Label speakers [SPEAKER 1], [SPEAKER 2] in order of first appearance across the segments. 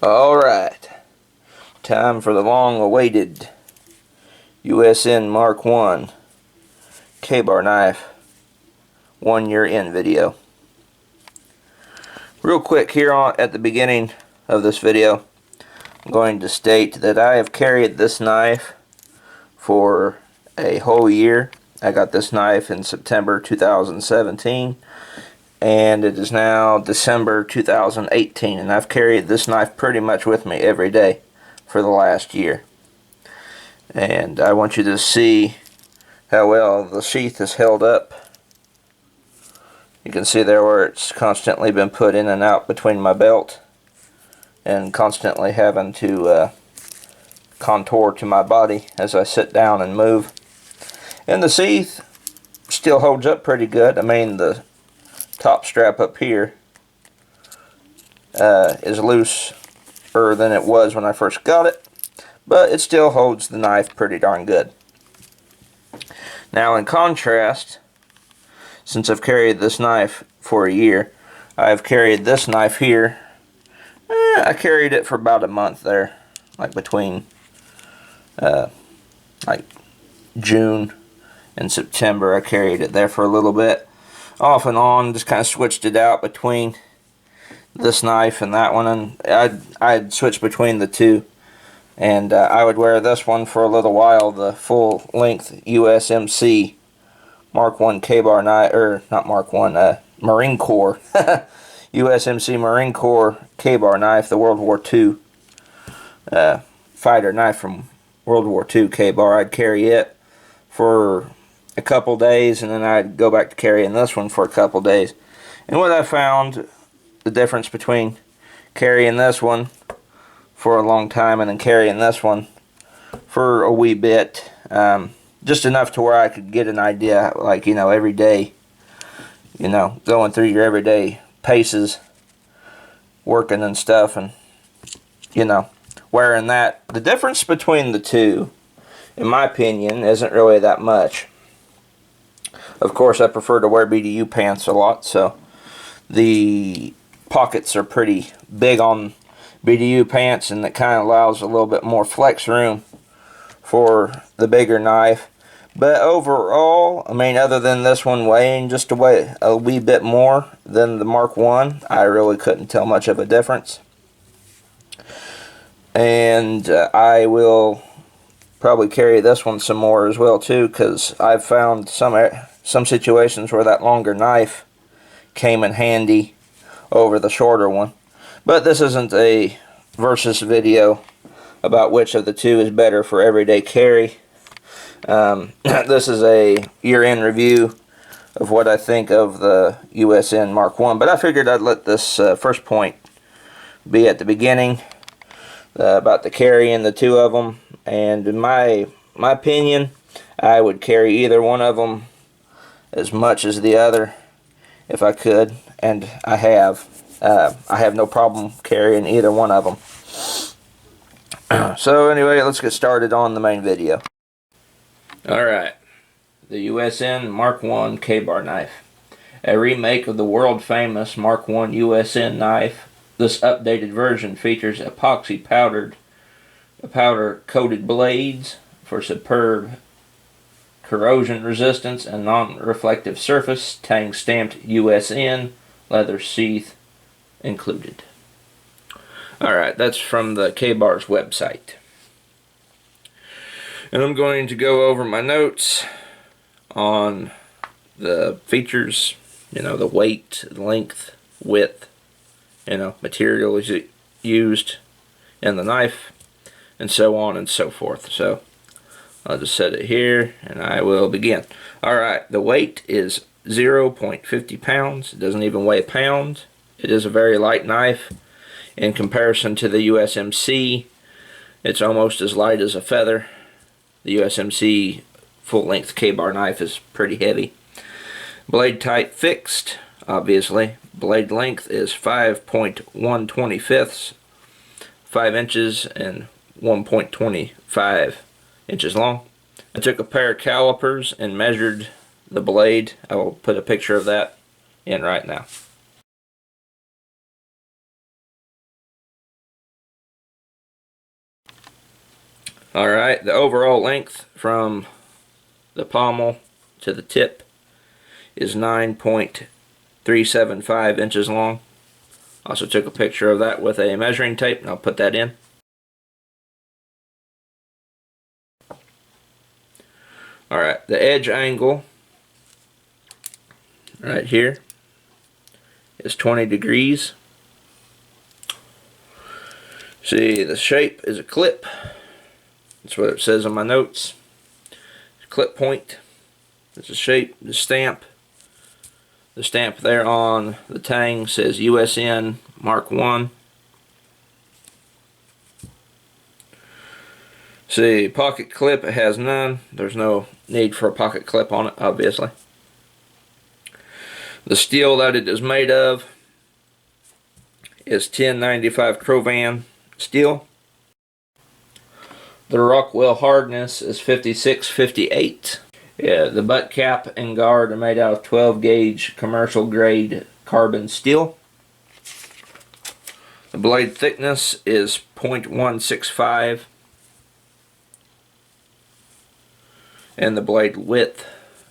[SPEAKER 1] Alright, time for the long-awaited USN Mark1 Ka-Bar knife 1 year in video. Real quick here at the beginning of this video, I'm going to state that I have carried this knife for a whole year. I got this knife in September 2017. And it is now December 2018, and I've carried this knife pretty much with me every day for the last year. And I want you to see how well the sheath is held up. You can see there where it's constantly been put in and out between my belt and constantly having to contour to my body as I sit down and move. And the sheath still holds up pretty good. I mean, the top strap up here is looser than it was when I first got it, but it still holds the knife pretty darn good. Now, in contrast, since I've carried this knife for a year, I've carried this knife here. I carried it for about a month there, like between like June and September. I carried it there for a little bit. Off and on, just kind of switched it out between this knife and that one, and I'd switch between the two, and I would wear this one for a little while, the full length USMC Mark1 Ka-Bar knife, or not Mark1, Marine Corps USMC Marine Corps Ka-Bar knife, the World War II fighter knife from World War II Ka-Bar. I'd carry it for a couple days, and then I'd go back to carrying this one for a couple days. And what I found, the difference between carrying this one for a long time and then carrying this one for a wee bit, just enough to where I could get an idea, like, you know, every day, you know, going through your everyday paces, working and stuff, and, you know, wearing that. The difference between the two, in my opinion, isn't really that much. Of course, I prefer to wear BDU pants a lot, so the pockets are pretty big on BDU pants, and it kind of allows a little bit more flex room for the bigger knife. But overall, I mean, other than this one weighing just a wee bit more than the Mark 1, I really couldn't tell much of a difference. And I will probably carry this one some more as well too, because I've found some situations where that longer knife came in handy over the shorter one. But this isn't a versus video about which of the two is better for everyday carry. This is a year-end review of what I think of the USN Mark 1, but I figured I'd let this first point be at the beginning about the carrying the two of them. And in my opinion, I would carry either one of them as much as the other if I could, and I have. I have no problem carrying either one of them. So anyway, let's get started on the main video. Alright, the USN Mark 1 Ka-Bar knife. A remake of the world famous Mark 1 USN knife. This updated version features epoxy powder coated blades for superb corrosion resistance and non-reflective surface, tang stamped USN, leather sheath included. Alright, that's from the Ka-Bar's website. And I'm going to go over my notes on the features, you know, the weight, length, width, you know, materials used in the knife, and so on and so forth. So I'll just set it here and I will begin. Alright, the weight is 0.50 pounds. It doesn't even weigh a pound. It is a very light knife. In comparison to the USMC, it's almost as light as a feather. The USMC full-length Ka-Bar knife is pretty heavy. Blade type fixed, obviously. Blade length is 5.125, 5 inches and 1.25 inches long. I took a pair of calipers and measured the blade. I will put a picture of that in right now. Alright, the overall length from the pommel to the tip is 9.375 inches long. Also took a picture of that with a measuring tape, and I'll put that in. Alright, the edge angle right here is 20 degrees. See, the shape is a clip. That's what it says on my notes. Clip point. That's the shape, the stamp. The stamp there on the tang says USN MK1. See, pocket clip, it has none. There's no need for a pocket clip on it, obviously. The steel that it is made of is 1095 Crovan steel. The Rockwell hardness is 56-58. Yeah, the butt cap and guard are made out of 12 gauge commercial grade carbon steel. The blade thickness is 0.165. And the blade width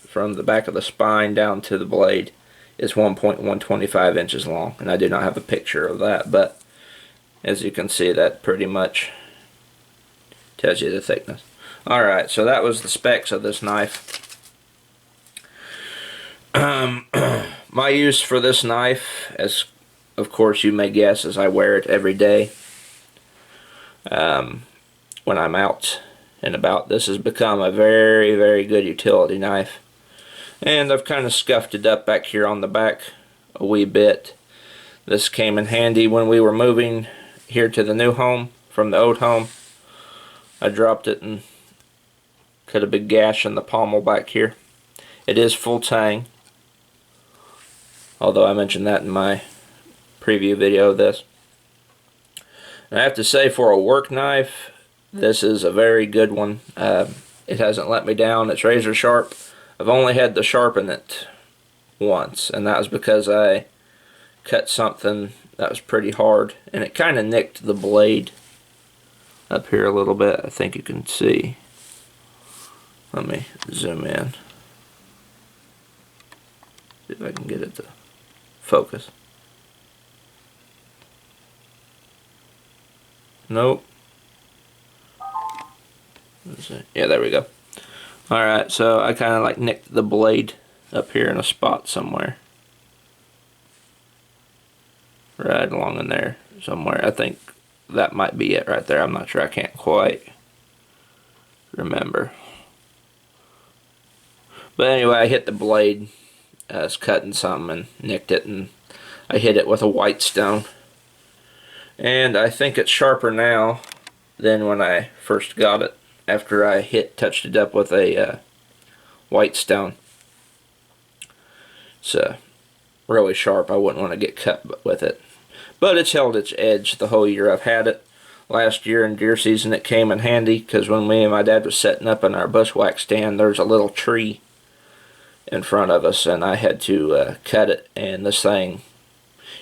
[SPEAKER 1] from the back of the spine down to the blade is 1.125 inches long. And I do not have a picture of that, but as you can see, that pretty much tells you the thickness. Alright, so that was the specs of this knife. My use for this knife, as of course you may guess, is I wear it every day. When I'm out and about, this has become a very, very good utility knife. And I've kind of scuffed it up back here on the back a wee bit. This came in handy when we were moving here to the new home from the old home. I dropped it and cut a big gash in the pommel back here. It is full tang, although I mentioned that in my preview video of this. And I have to say, for a work knife, this is a very good one. It hasn't let me down. It's razor sharp. I've only had to sharpen it once, and that was because I cut something that was pretty hard, and it kind of nicked the blade up here a little bit. I think you can see. Let me zoom in. See if I can get it to focus. Nope. Yeah, there we go. Alright, so I kind of like nicked the blade up here in a spot somewhere. Right along in there somewhere. I think that might be it right there. I'm not sure. I can't quite remember. But anyway, I hit the blade. I was cutting something and nicked it, and I hit it with a white stone. And I think it's sharper now than when I first got it, after I touched it up with a white stone. It's really sharp. I wouldn't want to get cut with it. But it's held its edge the whole year I've had it. Last year in deer season it came in handy, because when me and my dad was setting up in our bushwhack stand, there's a little tree in front of us, and I had to cut it. And this thing,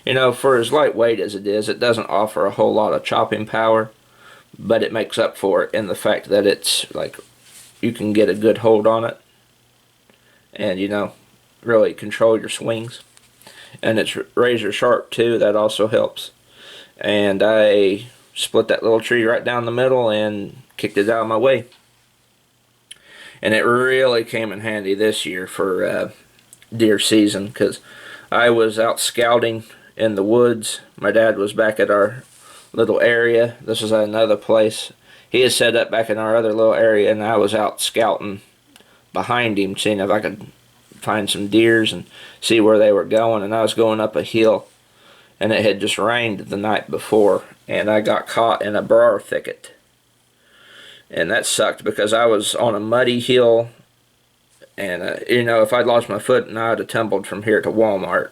[SPEAKER 1] you know, for as lightweight as it is, it doesn't offer a whole lot of chopping power, but it makes up for it in the fact that it's like, you can get a good hold on it and, you know, really control your swings. And it's razor sharp too. That also helps. And I split that little tree right down the middle and kicked it out of my way. And it really came in handy this year for deer season, because I was out scouting in the woods. My dad was back at our little area. This is another place. He is set up back in our other little area, and I was out scouting behind him, seeing if I could find some deers and see where they were going. And I was going up a hill, and it had just rained the night before, and I got caught in a briar thicket. And that sucked, because I was on a muddy hill, and you know, if I'd lost my foot, and I'd have tumbled from here to Walmart.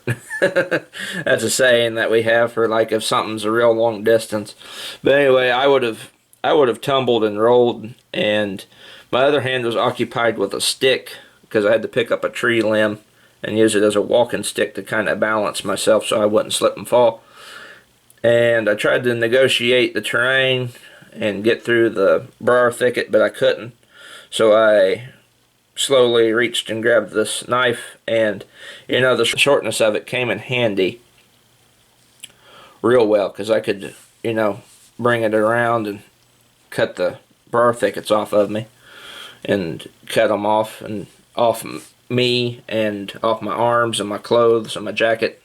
[SPEAKER 1] That's a saying that we have for, like, if something's a real long distance. But anyway, I would have tumbled and rolled, and my other hand was occupied with a stick, because I had to pick up a tree limb and use it as a walking stick to kind of balance myself so I wouldn't slip and fall. And I tried to negotiate the terrain, and get through the briar thicket, but I couldn't. So I slowly reached and grabbed this knife, and you know, the shortness of it came in handy real well, because I could, you know, bring it around and cut the briar thickets off of me, and cut them off, and off me, and off my arms and my clothes and my jacket,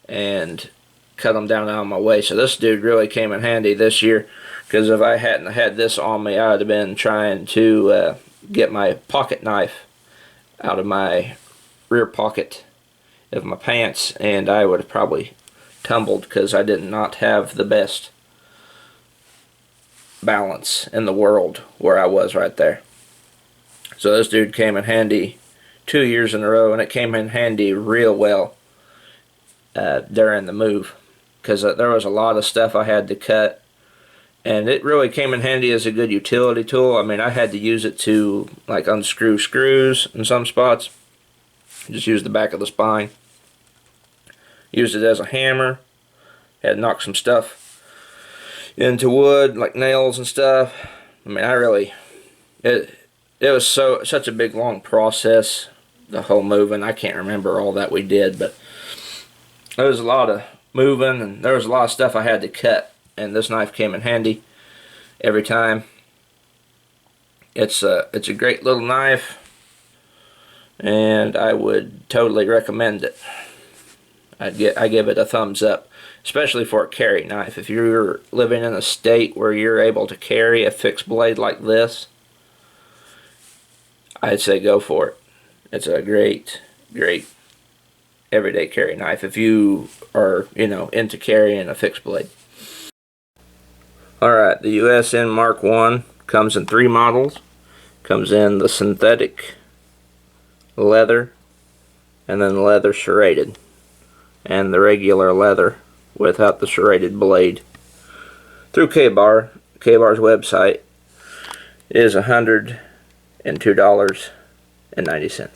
[SPEAKER 1] and cut them down out of my way. So this dude really came in handy this year, because if I hadn't had this on me, I would have been trying to get my pocket knife out of my rear pocket of my pants, and I would have probably tumbled, because I did not have the best balance in the world where I was right there. So this dude came in handy 2 years in a row, and it came in handy real well during the move, because there was a lot of stuff I had to cut, and it really came in handy as a good utility tool. I mean, I had to use it to like unscrew screws in some spots. Just use the back of the spine. Used it as a hammer. Had to knock some stuff into wood, like nails and stuff. I mean, it was such a big long process, the whole moving. I can't remember all that we did, but there was a lot of moving, and there was a lot of stuff I had to cut, and this knife came in handy every time. It's a great little knife, and I would totally recommend it. I give it a thumbs up, especially for a carry knife. If you're living in a state where you're able to carry a fixed blade like this, I'd say go for it. It's a great everyday carry knife if you are, you know, into carrying a fixed blade. Alright, the USN MK1 comes in 3 models. Comes in the synthetic, leather, and then leather serrated, and the regular leather without the serrated blade. Through Ka-Bar, Ka-Bar's website is $102.90.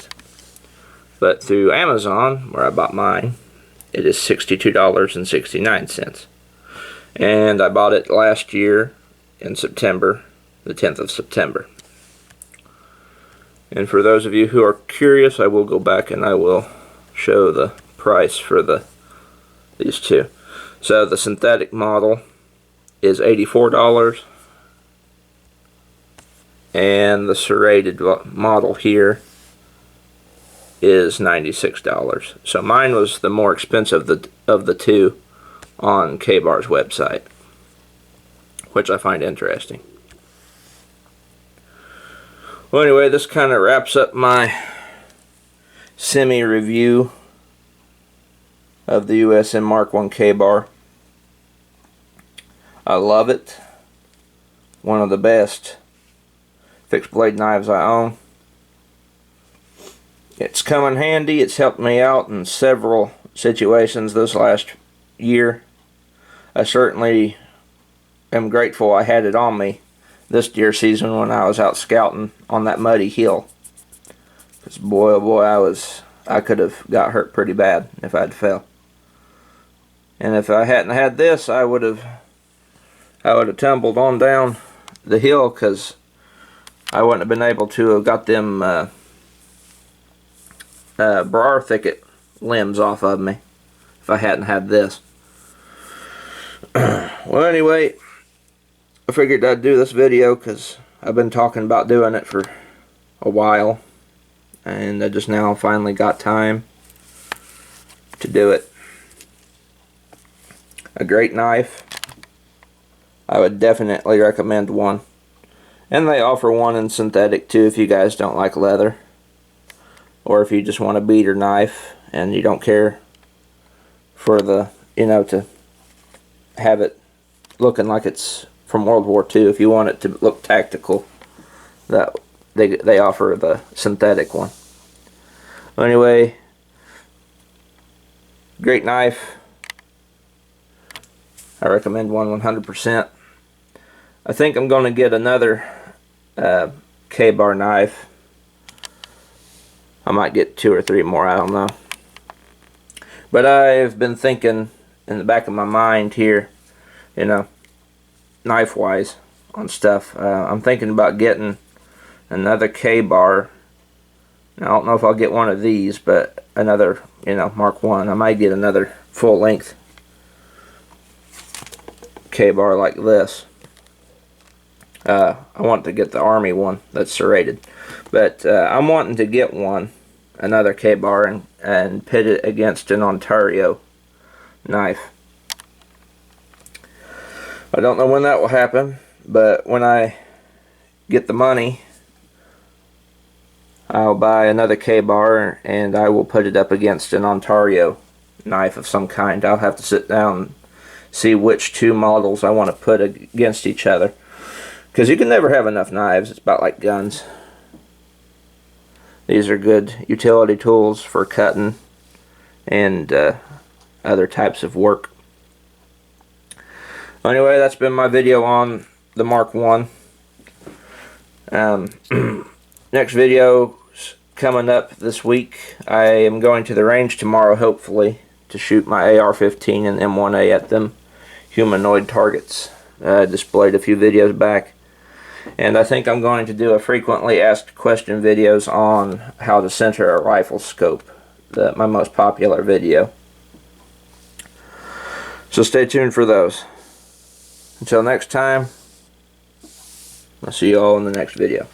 [SPEAKER 1] But through Amazon, where I bought mine, it is $62.69. And I bought it last year in September, the 10th of September. And for those of you who are curious, I will go back and I will show the price for these two. So the synthetic model is $84, and the serrated model here is $96. So mine was the more expensive of the two on Ka-Bar's website, which I find interesting. Well, anyway, this kind of wraps up my semi-review of the USN MK1 Ka-Bar. I love it. One of the best fixed blade knives I own. It's come in handy. It's helped me out in several situations this last year. I certainly am grateful I had it on me this deer season when I was out scouting on that muddy hill. Because boy, oh boy, I could have got hurt pretty bad if I'd fell. And if I hadn't had this, I would have tumbled on down the hill, because I wouldn't have been able to have got them briar thicket limbs off of me if I hadn't had this. Well, anyway, I figured I'd do this video because I've been talking about doing it for a while, and I just now finally got time to do it. A great knife. I would definitely recommend one. And they offer one in synthetic too if you guys don't like leather, or if you just want a beater knife and you don't care for the, you know, to have it looking like it's from World War II. If you want it to look tactical, that they offer the synthetic one. Anyway, great knife. I recommend one 100%. I think I'm going to get another Ka-Bar knife. I might get 2 or 3 more, I don't know. But I've been thinking in the back of my mind here, you know, knife-wise, on stuff. I'm thinking about getting another Ka-Bar. Now, I don't know if I'll get one of these, but another, Mark 1. I might get another full-length Ka-Bar like this. I want to get the Army one that's serrated. But I'm wanting to get another Ka-Bar, and pit it against an Ontario knife. I don't know when that will happen, but when I get the money, I'll buy another Ka-Bar and I will put it up against an Ontario knife of some kind. I'll have to sit down and see which two models I want to put against each other, because you can never have enough knives. It's about like guns. These are good utility tools for cutting and other types of work. Anyway, that's been my video on the Mark 1. Next video coming up this week. I am going to the range tomorrow, hopefully, to shoot my AR-15 and M1A at them humanoid targets. I displayed a few videos back. And I think I'm going to do a frequently asked question videos on how to center a rifle scope, my most popular video. So stay tuned for those. Until next time, I'll see you all in the next video.